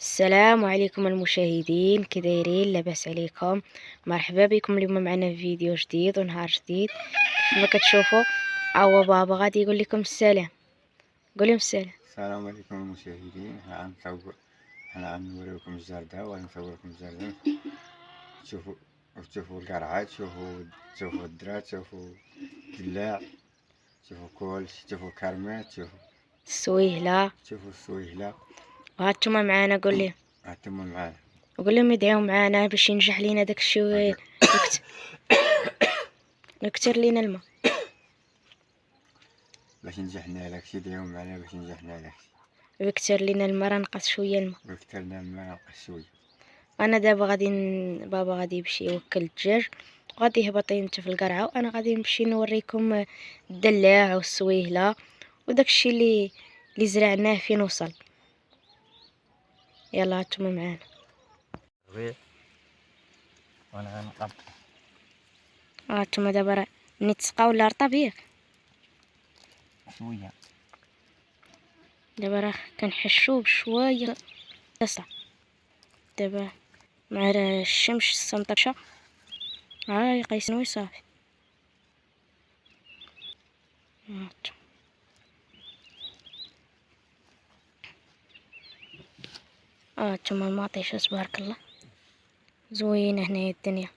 السلام عليكم المشاهدين، كي دايرين؟ لاباس عليكم؟ مرحبا بكم اليوم معنا في فيديو جديد ونهار جديد. كما كتشوفوا عوا بابا غادي يقول لكم السلام. قول لهم السلام. السلام عليكم المشاهدين. حنا غنوريوكم الجردة وغنصوركم الجردة. تشوفوا القرعات، تشوفوا الدرات، تشوفوا الدلاع، تشوفوا كلشي، تشوفوا الكرمات، السويهله. تشوفوا السويهلة. وهانتوما معانا. قول لهم، هانتوما معانا. وقول لهم يدعيو معانا باش ينجح لينا داكشي نكتر لينا الماء. باش نجحنا داكشي ديالو معنا، باش نجحنا داكشي ويكتر لينا الماء، راه نقص شويه الماء. ويكترنا الماء نقص شويه. انا دابا بابا غادي يمشي يوكل الدجاج وغادي يهبط ينتف في القرعه، وانا غادي نمشي نوريكم الدلاع والسويهله وداكشي اللي زرعناه فين وصل. يلا هانتوما معانا. وانا غنقطع هانتوما دابا راه نتسقى ولا رطب ياك. شويه. دابا راه كنحشو بشويه تصا. دابا مع الشمس السمطشه هاي قيسنو صافي. هانتوما المطيشه تبارك الله زوينه هنايا الدنيا.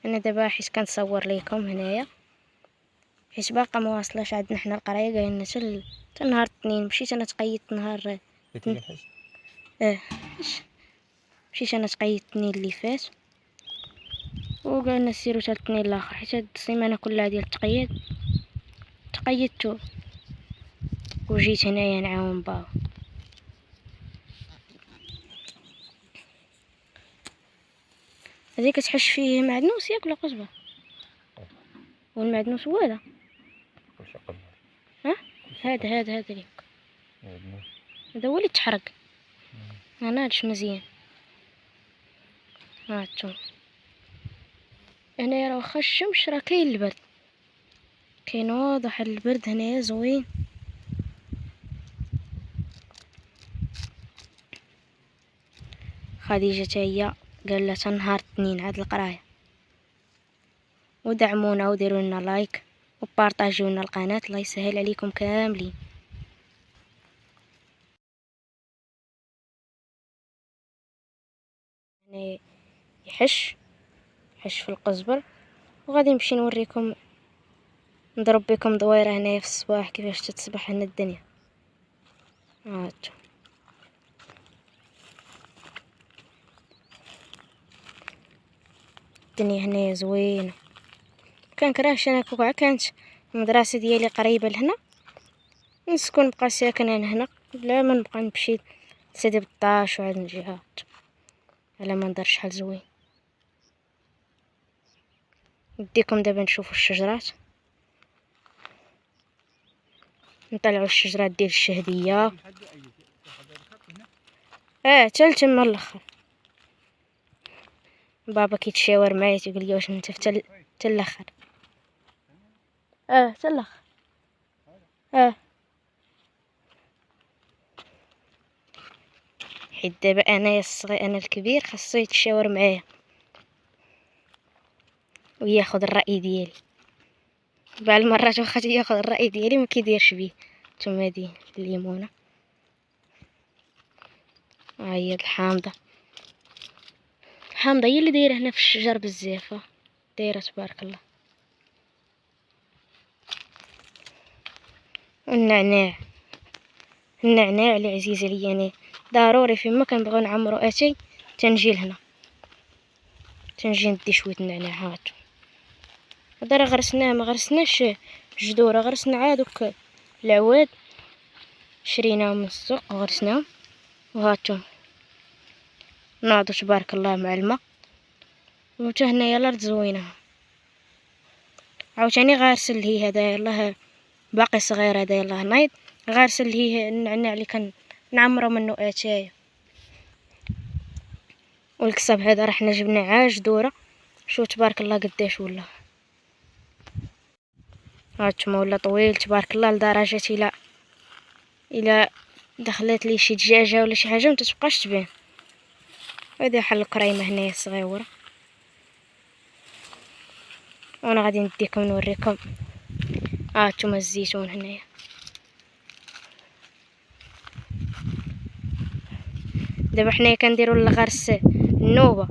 انا دابا حيت كنصور ليكم هنايا حيت باقا ما واصلاش عندنا حنا القرايه، قايلنا حتى نهار الاثنين. مشيت انا تقيدت نهار مشيت انا تقيدت الاثنين اللي فات، وقالنا سيرو حتى الاثنين الاخر حيت هاد السيمانه كلها ديال التقييد تقيدتو وجيت هنايا نعاون بابا. هذيك كتحش فيه معدنوس ياك ولا قزبر؟ والمعدنوس هو هذا. ها هذا ليك هذا هو اللي تحرق. انا هادش مزيان. هانتوما هنايا راه واخا الشمس راه كاين البرد، كاين واضح البرد هنايا زوين. خديجه حتى هي قالت نهار الاثنين عاد القرايه. ودعمونا وديروا لنا لايك وبارطاجيو لنا القناه، الله يسهل عليكم كاملين. يعني يحش في القزبر، وغادي نمشي نوريكم نضرب بكم دويره هنايا في الصباح كيفاش تتصبح هنا الدنيا. هاتو الدنيا هنايا زوينه. كنكرهش انا كوع كانت المدرسه ديالي قريبه لهنا نسكن نبقى ساكنه هنا، لا ما نبقى نمشي لسيدي بطاش وعاد نجي. هات على ما ندير شحال زوين. نديكم دابا نشوفوا الشجرات، نطلعوا الشجرات ديال الشهديه. حتى لتما الاخر. بابا كيتشاور معايا تيقول لي واش انت حتى الاخر. حتى الاخر. حيت دابا انايا الصغير انا الكبير خاصو يتشاور معايا وياخذ الراي ديالي. بعض المرات واخا ياخذ الراي ديالي ما كيديرش بيه. نتوما هادي الليمونه، ها هي الحامضه هي اللي دايره هنا في الشجر بزاف، دايره تبارك الله. النعناع اللي عزيز عليا انا ضروري فيما كنبغيو نعمرو اتاي تنجي لهنا، تنجي ندي شويه النعناع. هاتو هذا راه غرسناه، ما غرسناش جذور، غرسنا عادوك العواد شريناهم من السوق وغرسناهم. وهاتو ناضو تبارك الله مع الماء. وتا هنايا الارض زوينه. عاوتاني غارسل هي هذا يلاه باقي صغير، هذا يلاه نايض غارسل هي النعناع اللي كنعمرو منه اتاي. والكساب هذا راه حنا جبنا عا جذوره، شوف تبارك الله قداش ولا. هانتوما ولا طويل تبارك الله لدرجه الى دخلت لي شي دجاجة ولا شي حاجة متتبقاش تبان. هادي واحد الكريمة هنايا صغيورة، وانا غادي نديكم نوريكم. هانتوما الزيتون هنايا. دابا حنايا كنديرو الغرس النوبة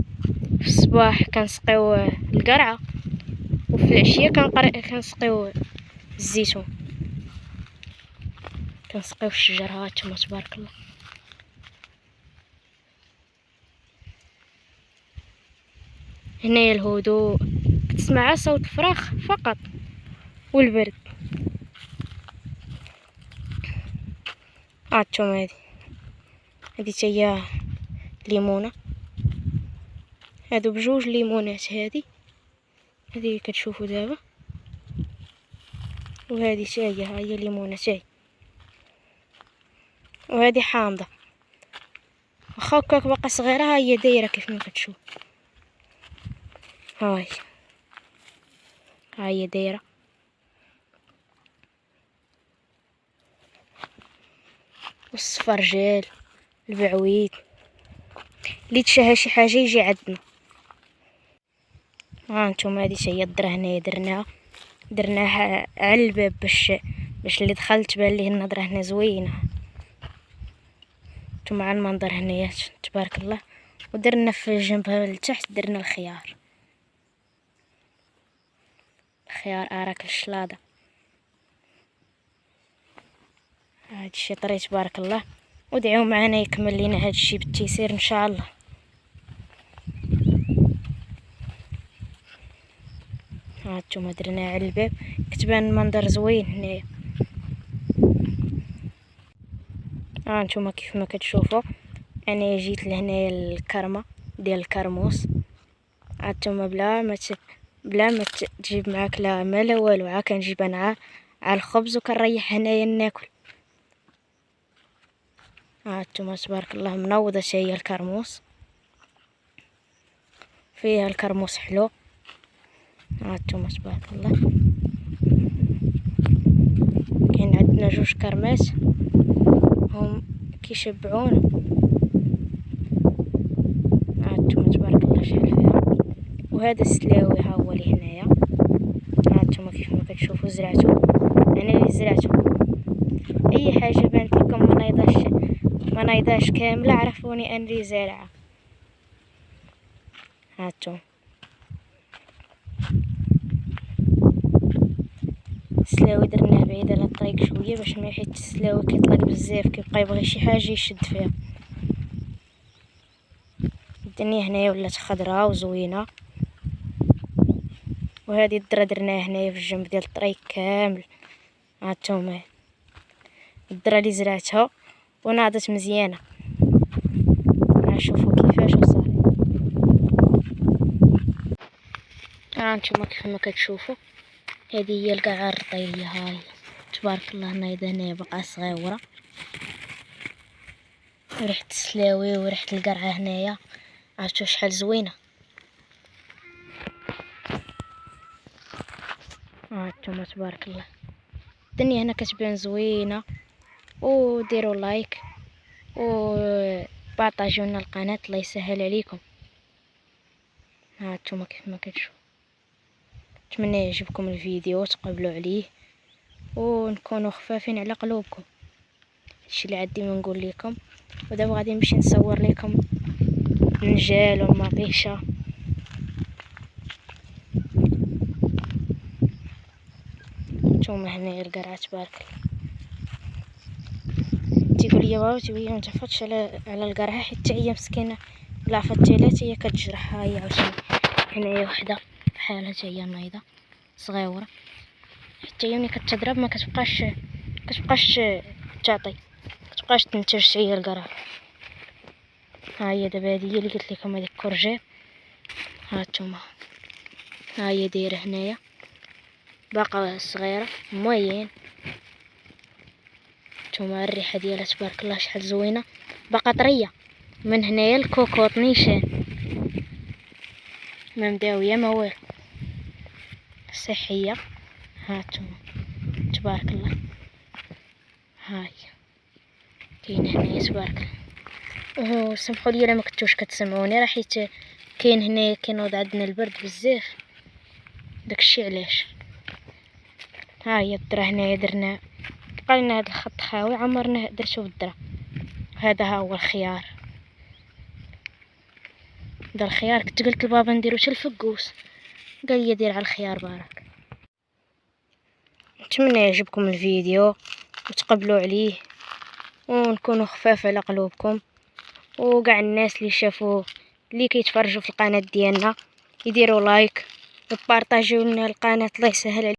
في الصباح كنسقيو القرعة، وفي العشية كنسقيو الزيتون، كنسقيو الشجر. هانتوما تبارك الله. هنايا الهدوء، كتسمع صوت الفراخ فقط والبرد. هانتوما هادي تاهي ليمونة، هادو بجوج ليمونات. هادي اللي كتشوفوا دابا، وهادي تاهي ها هي ليمونة تاهي، وهادي حامضة. واخا هكاك باقا صغيرة، ها هي دايرة كيف ما كتشوف. ها هي دايرة. والصفرجال، البعويد، اللي تشهى شي حاجة يجي عندنا. هانتوما هادي هي الدرة هنايا درناها على الباب باش اللي دخل تبان ليه النظرة هنا زوينة. مع المنظر هنايا تبارك الله. ودرنا في جنبها لتحت درنا الخيار اراك الشلاضة. هاد الشي طري تبارك الله. ودعيو معنا يكمل لينا هاد الشي بالتيسير ان شاء الله. هانتوما درناها على الباب كتبان المنظر زوين هنايا. هانتوما كيف ما كتشوفوا انا جيت لهنايا الكرمه ديال الكرموس. هانتوما بلا ما تجيب معاك لا ما لا والو، عا كنجيب انا على الخبز وكنريح هنايا ناكل. هانتوما تبارك الله منوضه هي الكرموس، فيها الكرموس حلو. هانتوما تبارك الله. كاين عندنا جوج كرمات هم كيشبعونا. هانتوما تبارك الله شحال فيها. وهذا السلاوي ها هو اللي هنايا. هانتوما كيف ما كتشوفوا زرعته، انا اللي زرعته. اي حاجه بانت لكم ما نايضاش كامله عرفوني انا اللي زارعه. هانتوما السلاوي درناه بعيد على الطريق شويه باش ما حيت السلاوي كيطلق بزاف كيبقى يبغي شي حاجه يشد فيها. الدنيا هنايا ولات خضراء وزوينه. وهذه الدرة درناها هنايا في الجنب ديال الطريق كامل. هانتوما الدرة اللي زرعتها وناضت مزيانه. شوفوا كيفاش وصافي. هانتوما كيف ما كتشوفوا هذه هي القاعه الرطيليه. هاي تبارك الله نايضه هنايا بقى صغيره. ريحه السلاوي وريحه القرعه هنايا عرفتوا شحال زوينه. هانتوما تبارك الله الدنيا هنا كتبان زوينه. وديروا لايك وبارطاجيو لنا القناه، الله يسهل عليكم. هانتوما كيف ما كتشوفوا. نتمنى يعجبكم الفيديو وتقبلوا عليه ونكونوا خفافين على قلوبكم. هادشي اللي عندي ما نقول لكم. ودابا غادي نمشي نصور لكم النجال والمطيشه. نتوما هنايا القرعه تبارك الله. تيقول لي بابا تيقول لي ما تحفظش على القرعه حيت حتى هي مسكينه لا فتيلات هي كتجرح. ها هي عاوتاني هنايا وحده بحالها حتى هي نايضه صغيره، حتى هي ملي كتضرب ما كتبقاش تعطي، كتبقاش تنتج حتى هي القرعه. ها هي دابا هذه هي اللي قلت لكم هذيك كورجيت. هانتوما ها هي دايره هنايا باقا صغيره موين. نتوما الريحه ديالها تبارك الله شحال زوينه، باقا طريه من هنايا الكوكوط نيشان ما مداويه ما والو، صحيه. هانتوما تبارك الله. هاي كاين هنايا تبارك الله. سمحوا لي الا ما كنتوش كتسمعوني، راه حيت كاين هنايا كينوض عندنا البرد بزاف، داكشي علاش. ها هي الدرا هنايا درنا، بقى لنا هاد الخط خاوي عمرناه درتو بالدرا. هذا ها هو الخيار، هذا الخيار كنت قلت لبابا نديرو حتى الفقوس، قال لي دير على الخيار بارك. نتمنى يعجبكم الفيديو وتقبلوا عليه ونكونوا خفاف على قلوبكم، وكاع الناس اللي شافوا اللي كيتفرجوا في القناه ديالنا يديروا لايك وبارطاجيو لنا القناه. الله يسهل عليكم.